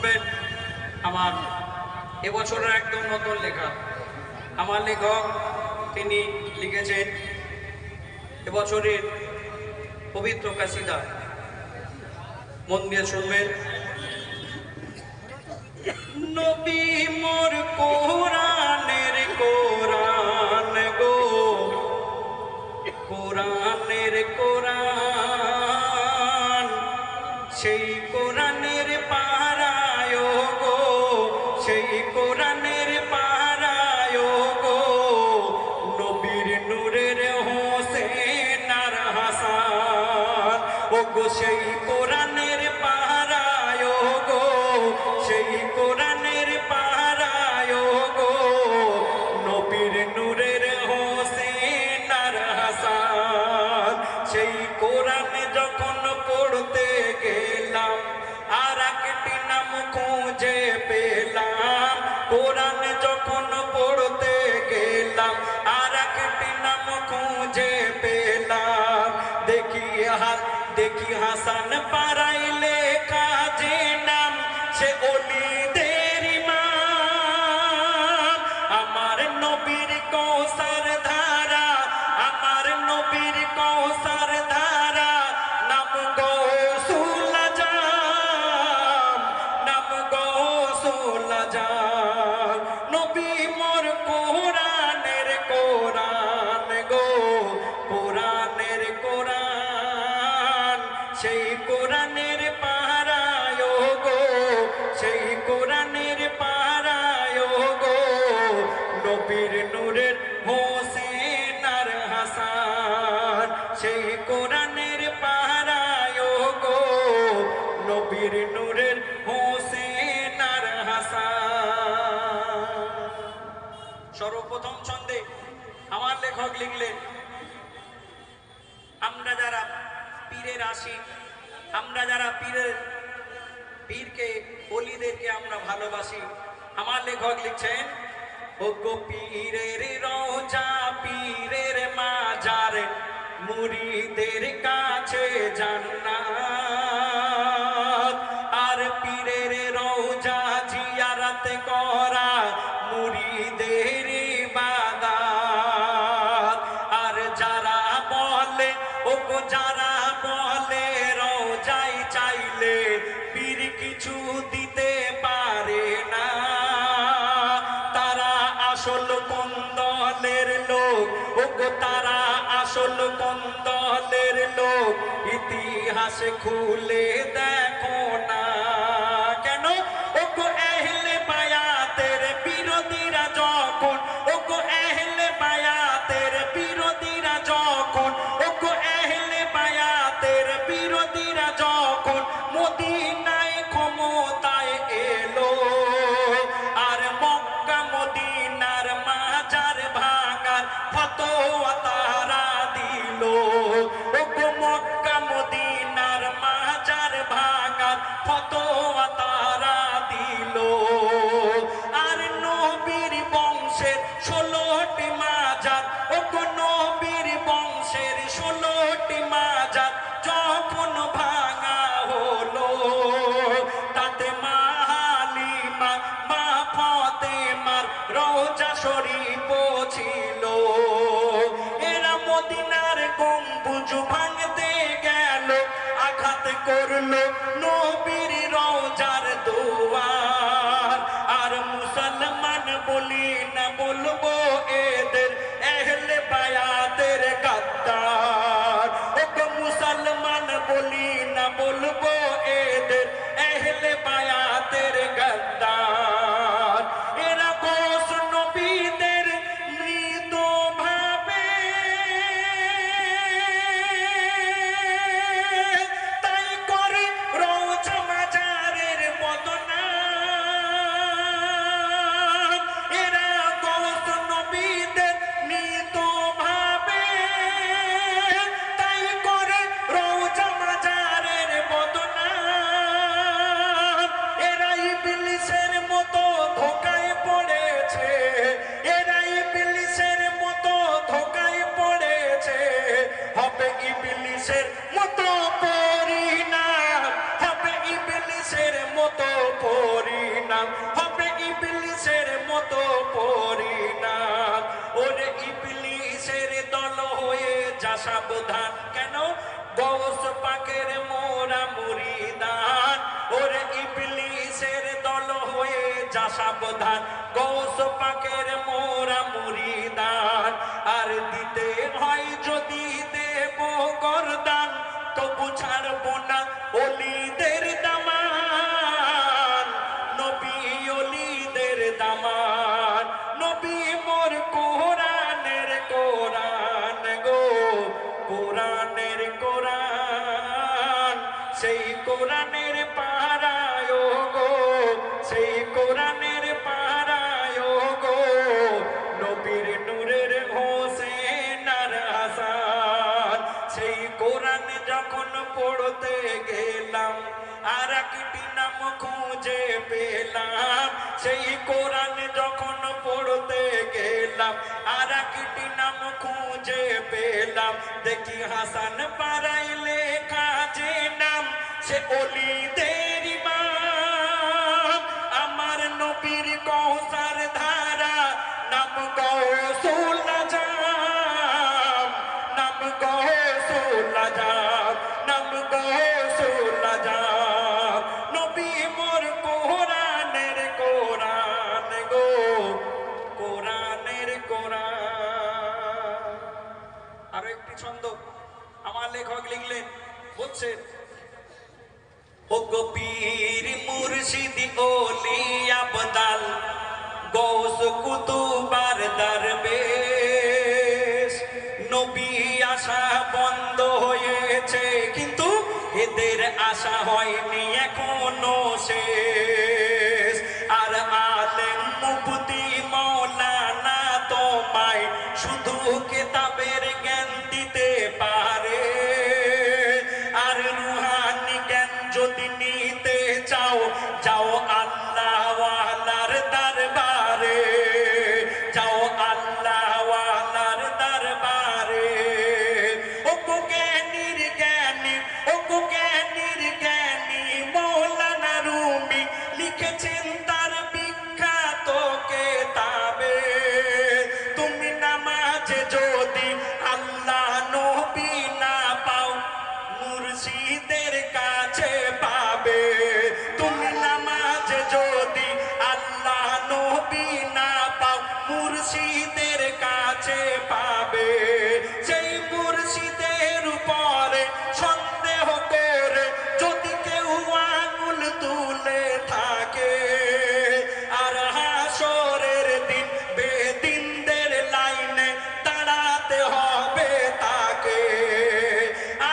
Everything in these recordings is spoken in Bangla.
শুনবেন আমার এবছরের একদম নতুন লেখা। আমার লেখক তিনি লিখেছেন এবছরের পবিত্র কাসিদা। মন দিয়ে শুনবেন। নবী মোর কোরআনের কোরআন গো, কোরআনের কোরআন, সেই কোরআনের পারায় গো, সেই কোরআনের পারায় গো, নবীর নূরের হোসেন আর হাসান ও গো, সেই কোরআনের পারায় গো, সেই কোরআনের পারায় গো, নবীর নূরের হোসেন আর হাসান। সেই কোরআন যখন পড়তে গেলাম আর একটি নাম খুঁজে পেলাম, কোরআন যখন পড়তে গেলাম আর একটি নাম খুঁজে পেলাম, দেখি হাসান পাড়াই লেখা যে নাম, সে ওলিদের ইমাম। আমার নবীর কৌসার ধারা, আমার নবীর কৌসার ধারা, নাম গৌসুল আজম, নাম গৌসুল আজম। নবী মোর কোরআনের কোরআন গো, কোরআনের কোরআন, সেই কোরআনের পারায় গো, সেই কোরআনের পারায় গো, নবীর নূরের হোসেন আর হাসান। সেই কোরআনের পারায় গো, নবীর নূরের হোসেন আর হাসান। সর্বপ্রথম ছন্দে আমার লেখক লিখলেন, আমরা যারা পীরের আশিক, আমরা যারা পীরকে ওলিদেরকে আমরা ভালোবাসি, আমার লেখক লিখছেন, ও গো পীরের রওজা পীরের মাজার, মুরিদের কাছে জান্নাত। আর পীরের রওজা জিয়ারত করা মুরিদের ইবাদত। আর যারা বলে, ও গো যারা বলে রওজায় চাইলে পীর কিছু দিতে পারে না, তারা আসল কোন দলের লোক, ও গো তারা আসল কোন দলের লোক, ইতিহাস খুলে দেখো না। কেন? ও গো আহলে বায়াতের বিরোধীরা যখন, ও গো আহলে বায়াতের বিরোধীরা যখন, ও গো আহলে বায়াতের বিরোধীরা যখন মদিনায় ক্ষমতায় এলো, আর মক্কা মদিনার মাজার ভাঙার ফতোয়া তারা দিল। ও গো মক্কা মদিনার মাজার ভাঙার ফতোয়া তারা দিল। আর নবীর বংশের 16টি মাজার, ও গো নবীর বংশের 16টি মাজার যখন ভাঙা হলো, তাতে মা হালিমা মা ফাতেমার রওজা শরীফ ছিল। এরা মদিনার গম্বুজ ভাঙতে গেল, আঘাত করলো নবীর রওজার দুয়ার। আর মুসলমান বলি না বলবো এদের আহলে বায়াতের গাদ্দার, ও গো মুসলমান বলি না বলবো এদের আহলে বায়াতের গাদ্দার। এরা গোস নবীদের মৃত ভাবে, তাই করে রওজা মাজারের বদনাম। নাম, হবে ইবলিসের মতো পরিণাম। ওরে ইবলিসের দল হয়ে যা সাবধান, কেন? গৌস পাকের মোরা মুরিদান। ওরে ইবলিসের দল হয়ে যা সাবধান, গৌস পাকের মোরা মুরিদান। আর দিতে হয় যদি দেব গরদান, তবু ছাড়বো না অলিদের দামান, নবী অলিদের দামান। নবী মোর কোরআনের কোরআন গো, কোরআনের কোরআন, সেই কোরআনের পারায় গো, সেই কোরআনের পারায় গো, নবীর নূরের হোসেন আর হাসান। সেই কোরআন যখন পড়তে গেলাম, আর একটি নাম খুঁজে পেলাম। সেই কোরআন যখন পড়তে গেলাম, আর একটি নাম খুঁজে পেলাম। দেখি হাসান পাড়ায় লেখা যে নাম, সে অলিদের ইমাম। আমার নবীর কওসার ধারা, নাম গৌসুল আজম, নাম গৌসুল আজম, নাম গৌসুল আজম। নবী মোর কোরআনের কোরআন গো, কোরআনের কোরআন। আরো একটি ছন্দ আমার লেখক লিখলেন, বলছেন, ও গো পীর মুর্শিদ ওলি আবদাল, গৌস কুতুবার দরবেশ। নবী আশা বন্ধ হয়েছে, কিন্তু এদের আশা হয়নি এখনো শেষ। আর আলেম মুফতি মৌলানা তোমায় শুধু কিতাবের জ্ঞান দিতে পারে। আর রুহানি জ্ঞান যদি নিতে চাও, যাও আল্লাহ ওয়ালার দরবারে, যাও আল্লাহ ওয়ালার দরবারে। ও গো জ্ঞানীর জ্ঞানী, ও গো জ্ঞানীর জ্ঞানী মৌলানা রুমি লিখেছেন তার বিখ্যাত কেতাবে। তুমি নামাজে যদি আল্লাহ নবী না পাও, মুর্শিদের কাছে পাবে। তুমি নামাজে যদি আল্লাহ নবী না পাও, মুর্শিদের কাছে পাবে। সেই মুর্শিদের উপরে সন্দেহ করে যদি কেউ আঙুল তুলে থাকে, আর হাসরের দিন বেদিনদের লাইনে দাঁড়াতে হবে তাকে।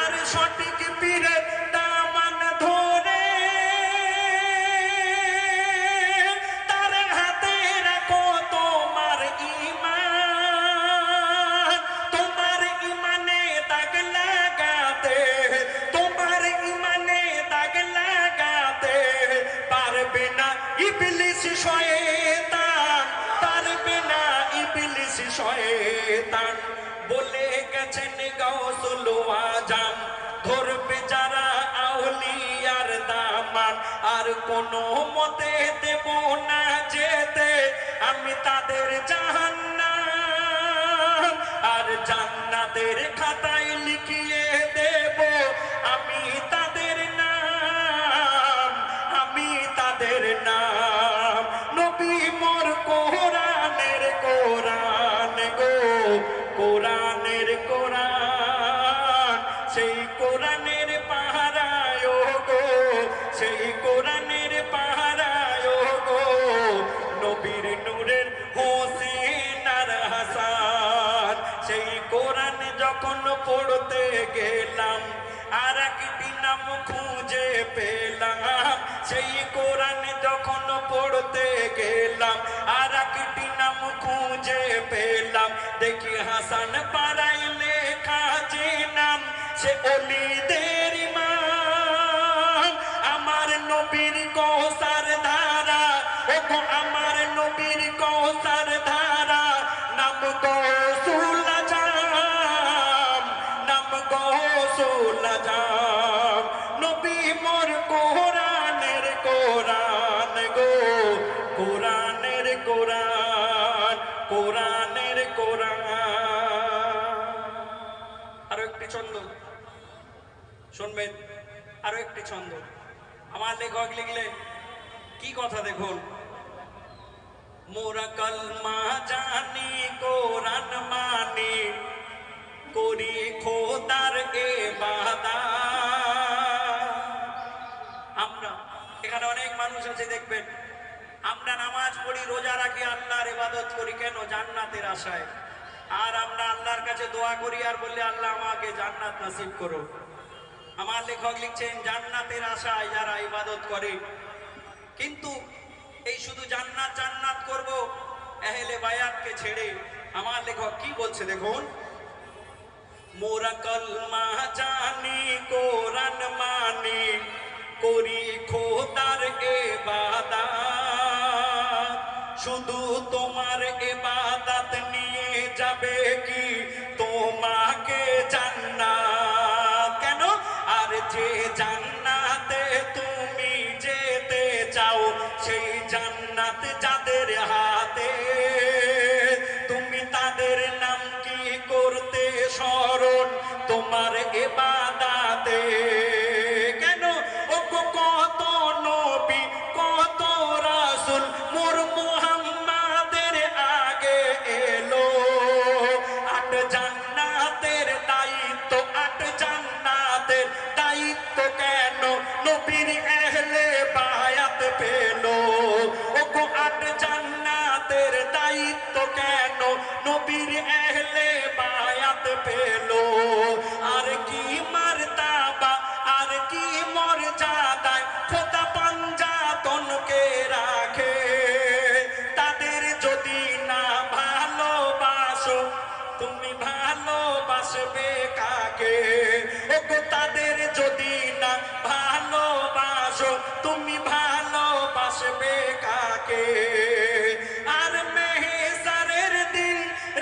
আর সঠিক পীরের দামান ধরে তার হাতে রাখো তোমার ঈমান। তোমার ঈমানে দাগ লাগাতে, তোমার ঈমানে দাগ লাগাতে পারবে না ইবলিস শয়তান, পারবে না ইবলিস শয়তান। বলে গেছেন গৌসুল আজম, ধরবে যারা আউলিয়ার দামান, আর কোনো মতে দেব না যেতে আমি তাদের জাহান্নাম। আর জান্নাতের খাতায় লিখিয়ে দেব আমি তাদের নাম, আমি তাদের নাম। নবী মোর কোরআনের কোরআন গো, কোরআনের কোরআন, সেই কোরআনের পাহারায় গো, সেই কোরআনের পাহারায় গো, নবীর নূরের হোসেন আর হাসান। সেই কোরআন যখন পড়তে গেলাম, আর একটি নাম খুঁজে পেলাম। সেই কোরআন যখন পড়তে গেলাম, আর একটি নাম খুঁজে পেলাম। দেখি হাসান পাড়ায় লেখা যে নাম, সে অলিদের ইমাম। আমার নবীর কওসার ধারা, ও গো আমার নবীর কওসার ধারা, নাম গৌসুল আজম, নাম গৌসুল আজম। নবী মোর কোরআনের কোরআন গো, ছন্দ শুনবেন, আরো একটি ছন্দ। আমার লেখক লিখলেন কি কথা দেখুন, মোরা কলমা জানি কোরআন মানি করি খোদার ইবাদত। আমরা এখানে অনেক মানুষ আছে দেখবেন, আমরা নামাজ পড়ি, রোজা রাখি, আল্লাহর ইবাদত করি কেন? জান্নাতের আশায়। আর আমরা আল্লাহর কাছে দোয়া করি আর বললে আল্লাহ আমাকে জান্নাত নসিব করো। আমার লেখক লিখছেন জান্নাতের আশায় যারা ইবাদত করে, কিন্তু এই শুধু জান্নাত জান্নাত করব আহলে বায়াতকে ছেড়ে। আমার লেখক কি বলছে দেখুন, মোরা কলমা জানি কোরআন মানি করি খোদার ইবাদত, শুধু তোমার ইবাদত নিয়ে যাবে কি তোমাকে জান্নাত। কেন? আর যে জান্নাতে তুমি যেতে চাও সেই জান্নাত যাদের হাতে, তুমি তাদের নাম কি করতে স্মরণ তোমার ইবাদতে। কেন? ও কত নবী কত রাসূল মোর মুহাম্মাদের আগে এলো, আট জান্নাতের দায়িত্ব, আট জান্নাতের দায়িত্ব কেন নবীর আহলে বায়াত পেল? ও গো আট জান্নাতের দায়িত্ব কেন নবীর আহলে বায়াত পেল? আর কি মারতাবা, আর কি মর্যাদায় খোদা পাঞ্জাতনকে রাখে। তাদের যদি না ভালোবাসো তুমি ভালোবাসবে কাকে? ও গো তাদের যদি না ভালোবাসো তুমি ভালোবাসবে কাকে? আর মেহসারের দিন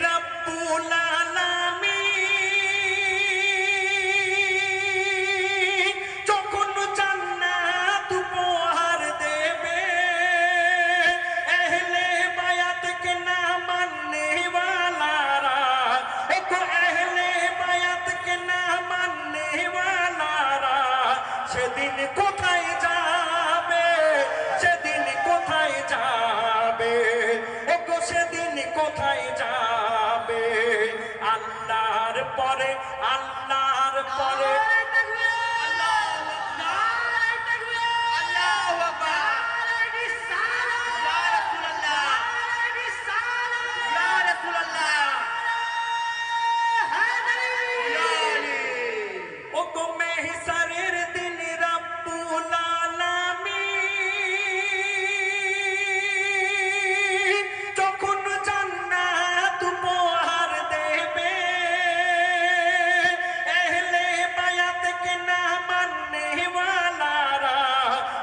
রব্বুল আলামিন যখন জান্নাত উপহার দেবে, আহলে বায়াতকে না মাননে ওয়ালারা, ও আহলে বায়াতকে না মাননে ওয়ালারা সেদিন কোথায় যাবে? সেদিন কোথায় যাবে? ও গো সেদিন কোথায় যাবে? আল্লাহর পরে, আল্লাহর পরে ও গো মেহসারের দিন রব্বুল আলামিন যখন জান্নাত উপহার দেবে, আহলে বায়াতকে না মাননে ওয়ালারা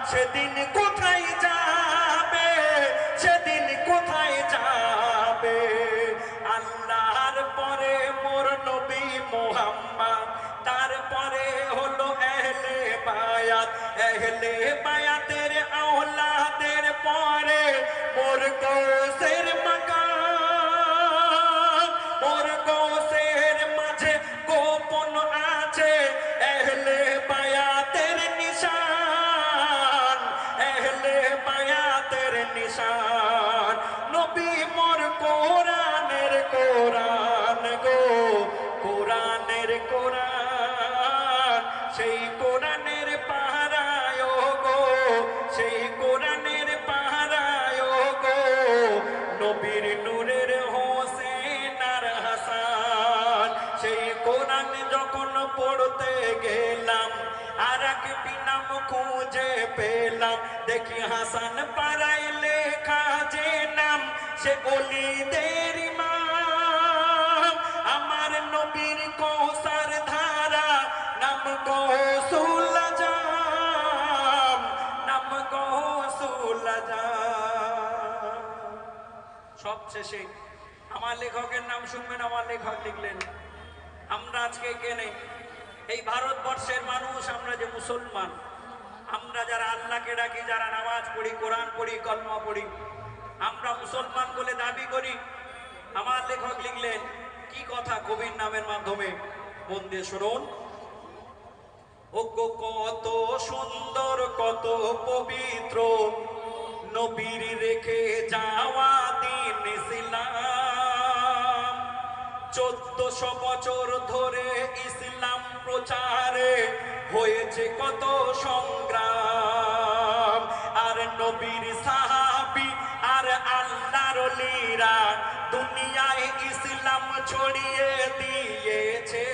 সেদিন কোথায় যাবে? সেদিন কোথায় যাবে? আল্লাহর পরে মোর নবী মুহাম্মদ, তারপরে হলো আহলে বায়াত, আহলে বায়াতের আওলাদের পরে মোর গৌসের মাকাম, মোর গৌসের মাঝে গোপন আছে আহলে বায়াতের নিশান, আহলে বায়াতের নিশান। নবী মোর কোরআনের কোরআন গো, কোরআনের কোরআন, সেই কোরআনের পাহারায় গো, সেই কোরআনের পাহারায় গো নবীর নূরের হোসেন আর হাসান। সেই কোরআন যখন পড়তে গেলাম আর এক নাম খুঁজে পেলাম, দেখি হাসান পাড়ায় লেখা যে নাম সে ওলিদের ইমাম। আমার নবীর কৌসার ধারা নাম গৌসুল আজম, নাম গৌসুল আজম। সব শেষে আমার লেখকের নাম শুনবেন। আমার লেখক লিখলেন, আমরা আজকে কেনে এই ভারতবর্ষের মানুষ, আমরা যে মুসলমান, আমরা যারা আল্লাহকে ডাকি, যারা নামাজ পড়ি, কোরআন পড়ি, কলমা পড়ি, আমরা মুসলমান বলে দাবি করি। আমার লেখক লিখলেন কি কথা কবির নামের মাধ্যমে, মন দিয়ে শুনুন। ও গো কত সুন্দর কত পবিত্র নবীর রেখে যাওয়া দিন ইসলাম। 1400 বছর ধরে ইসলাম প্রচারে হয়েছে কত সংগ্রাম। আর নবীর সাহাবী আর আল্লাহর ওলিরা দুনিয়ায় ইসলাম ছড়িয়ে দিয়েছে।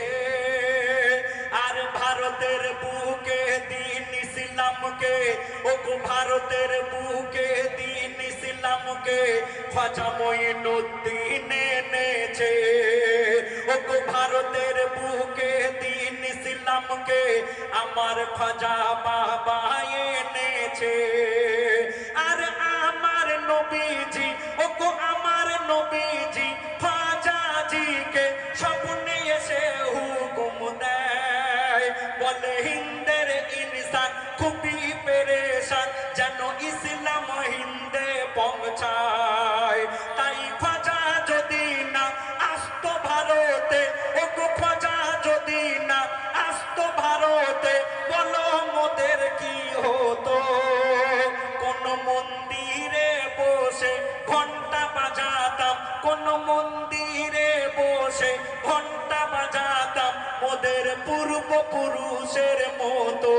আর ভারতের বুকে দিন ইসলামকে, ও ভারতের বুকে দিন ইসলামকে খাজা মঈনুদ্দিন এনেছে। ও ভারতের বুকে দিন ইসলামকে আমার খাজা বাবা এনেছে। আর আমার নবীজি, ও আমার নবীজি খাজাজিকে স্বপ্নে এসে হুকুম দেয়, বলে হিন্দের ইনসান খুবই পেরেশান, যেন ইসলাম হিন্দে পৌঁছায়। তাই খাজা যদি না আসতো ভারতে, ও খাজা যদি না আসতো ভারতে, বলো মোদের কি হতো? কোন মন্দিরে বসে ঘন্টা বাজাতাম, কোন মন্দিরে বসে ঘন্টা বাজাতাম মোদের পূর্বপুরুষের মতো।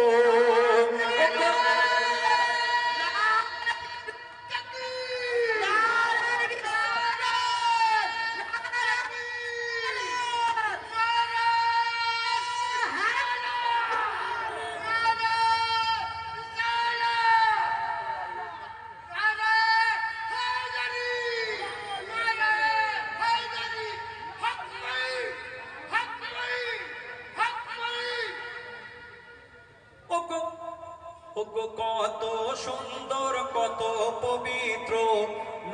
কত সুন্দর কত পবিত্র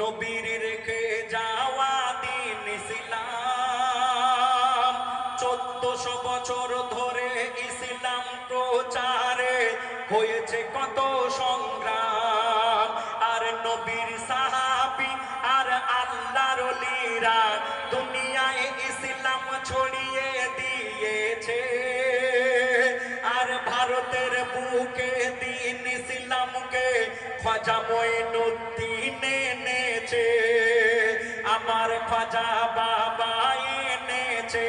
নবীর রেখে যাওয়া দিন ইসলাম। 1400 বছর ধরে ইসলাম প্রচারে হয়েছে কত সংগ্রাম। আর নবীর সাহাবী আর আল্লাহর ওলিরা দুনিয়ায় ইসলাম ছড়িয়ে দিয়েছে। আর ভারতের বুকে দিন ইসলামকে খাজা মঈনুদ্দিন এনেছে, আমার খাজা বাবা এনেছে।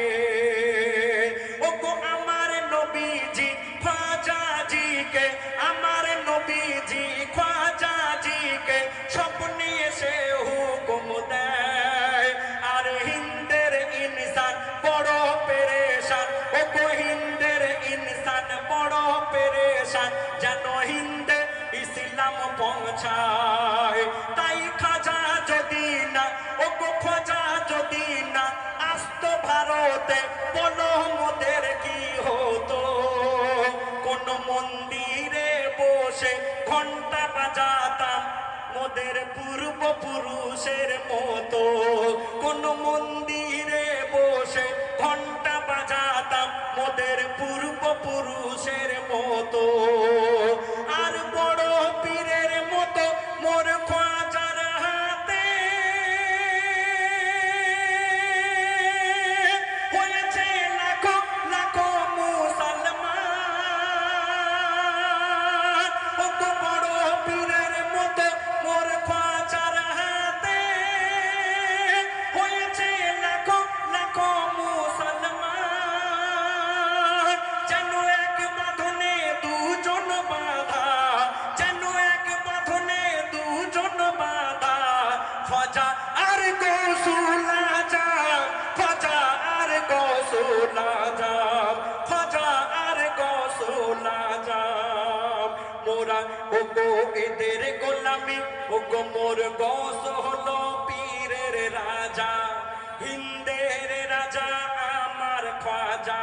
ও আমার নবীজি খাজাজিকে, আমার নবীজি খাজাজিকে স্বপ্নে এসে হুকুম দেয়। আর হিন্দের ইনসান বড় পেরেশান, ও হিন্দের ইনসান বড় পেরেশান, যেন হিন্দে ইসলাম পৌঁছায়। তাই খাজা যদি না, ও খাজা যদি না আসতো ভারতে, বলো মোদের কি হতো? কোন মন্দিরে বসে ঘন্টা বাজাতাম মোদের পূর্বপুরুষের মতো। কোন মন্দিরে বসে ঘন্টা বাজাতাম মোদের পূর্বপুরুষের মতো। আর বড় পীরের মতো মোর খাজার হাতে হয়েছে লাখো লাখো মুসলমান। ও বড় পীরের মতো মোর খাজার হাতে হয়েছে লাখো লাখো মুসলমান। যেন এক বাঁধনে দুজন বাঁধা, যেন এক বাঁধনে দুজন বাঁধা, খাজা আর গৌসুল আজম, খাজা আর গৌসুল আজম, খাজা আর গৌসুল আজম। মোরা ও এদের গোলামি, ও মোর গৌস হলো পীরের রাজা, হিন্দের রাজা আমার খাজা।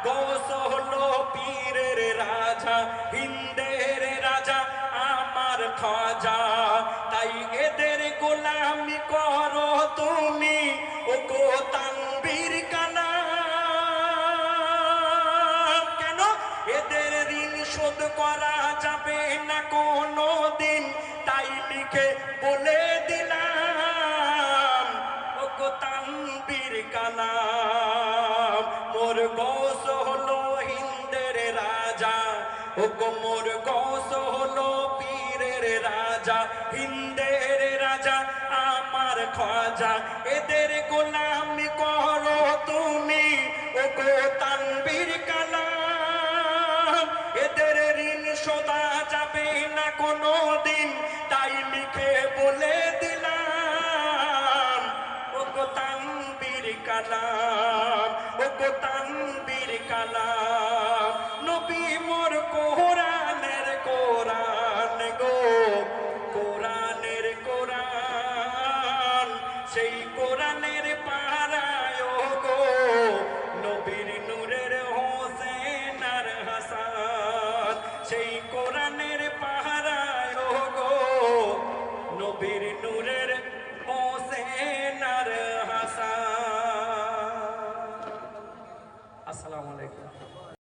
গৌস হলো পীরের রাজা, হিন্দের রাজা আমার খাজা। তাই এদের গোলামি করো তুমি, ও তানবীর কালাম। কেন এদের ঋণ শোধ করা যাবে না কোনো দিন, তাই লিখে বলে দিলাম, ও তানবীর কালাম। মোর গৌস হলো হিন্দের রাজা, ও কোমর গৌস হলো পীরের রাজা, হিন্দের রাজা আমার খাজা। এদের গোলামি করো তুমি, ও গো তানবীর কালাম, এদের ঋণ শোধা যাবে না কোনো দিন, তাই লিখে বলে দিলাম, ও গো তানবীর কালাম, ও গো তানবীর কালাম। নবী মোর কোরআনের কোরআন গো, কোরআনের কোরআন, সেই কোরআনের পাহারায় গো নবীর নূরের হোসেন আর হাসান, সেই কোরআনের পাহারায় গো নবীর নূরের হোসেন আর হাসান। আসসালামু আলাইকুম।